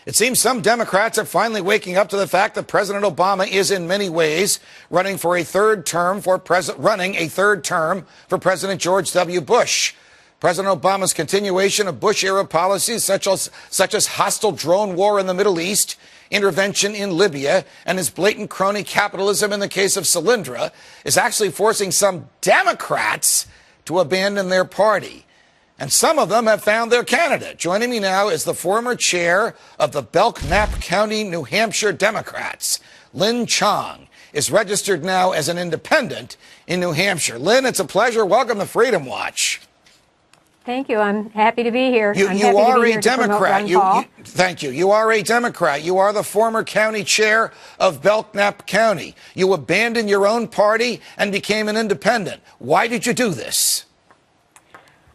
It seems some Democrats are finally waking up to the fact that President Obama is in many ways running a third term for President George W. Bush. President Obama's continuation of Bush-era policies such as hostile drone war in the Middle East, intervention in Libya, and his blatant crony capitalism in the case of Solyndra is actually forcing some Democrats to abandon their party. And some of them have found their candidate. Joining me now is the former chair of the Belknap County, New Hampshire Democrats. Lynn Chong is registered now as an independent in New Hampshire. Lynn, it's a pleasure. Welcome to Freedom Watch. Thank you. I'm happy to be here. You are a Democrat. Thank you. You are a Democrat. You are the former county chair of Belknap County. You abandoned your own party and became an independent. Why did you do this?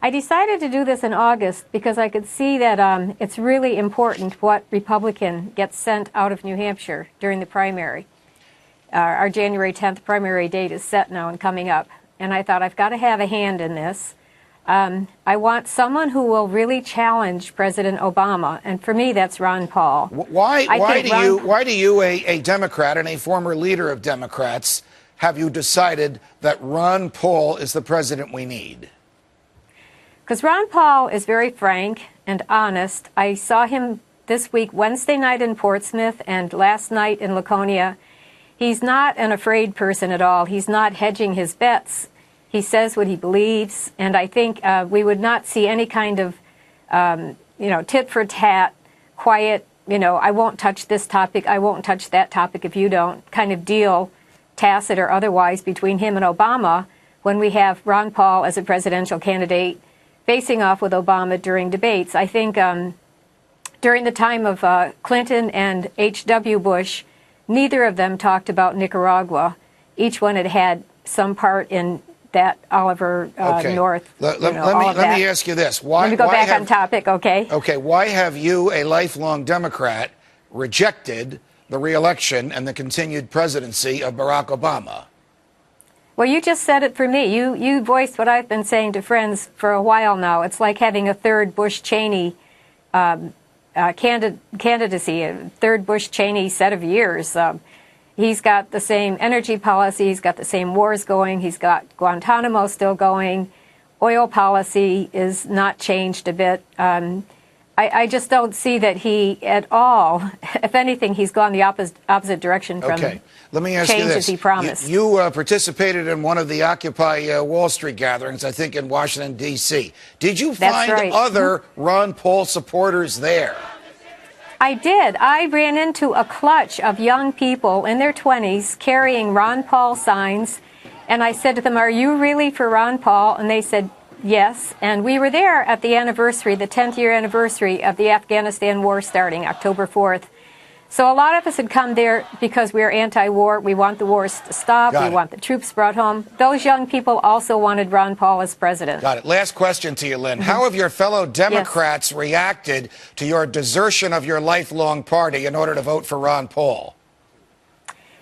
I decided to do this in August because I could see that it's really important what Republican gets sent out of New Hampshire during the primary. Our January 10th primary date is set now and coming up. And I thought I've got to have a hand in this. I want someone who will really challenge President Obama, and for me, that's Ron Paul. Why do you, a Democrat and a former leader of Democrats, have you decided that Ron Paul is the president we need? Because Ron Paul is very frank and honest. I saw him this week, Wednesday night in Portsmouth, and last night in Laconia. He's not an afraid person at all. He's not hedging his bets. He says what he believes, and I think we would not see any kind of, tit for tat, quiet, I won't touch this topic, I won't touch that topic if you don't, kind of deal, tacit or otherwise, between him and Obama when we have Ron Paul as a presidential candidate facing off with Obama during debates. I think during the time of Clinton and H.W. Bush, neither of them talked about Nicaragua. Each one had had some part in that Oliver North. Let me ask you this. Let me go back on topic, okay? Okay, why have you, a lifelong Democrat, rejected the re-election and the continued presidency of Barack Obama? Well, you just said it for me. You voiced what I've been saying to friends for a while now. It's like having a third Bush-Cheney candidacy, a third Bush-Cheney set of years. He's got the same energy policy. He's got the same wars going. He's got Guantanamo still going. Oil policy is not changed a bit. I just don't see that he at all, if anything, he's gone the opposite direction from Let me ask you this. Change as he promised. You participated in one of the Occupy Wall Street gatherings, I think in Washington, D.C. Did you find other Ron Paul supporters there? I did. I ran into a clutch of young people in their 20s carrying Ron Paul signs, and I said to them, "Are you really for Ron Paul?" And they said, "Yes." And we were there at the anniversary, the 10th year anniversary of the Afghanistan war starting, October 4th. So a lot of us had come there because we're anti-war. We want the wars to stop. We want the troops brought home. Those young people also wanted Ron Paul as president. Got it. Last question to you, Lynn. How have your fellow Democrats reacted to your desertion of your lifelong party in order to vote for Ron Paul?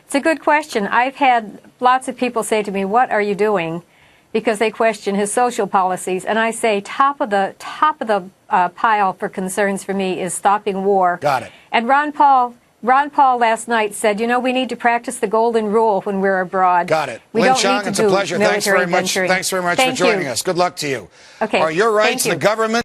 It's a good question. I've had lots of people say to me, "What are you doing?" because they question his social policies. And I say top of the pile for concerns for me is stopping war. Got it. And Ron Paul last night said, we need to practice the golden rule when we're abroad. Got it. Lynn Chong, it's a pleasure. Thanks very much for joining us. Good luck to you. Okay. Are your rights the government?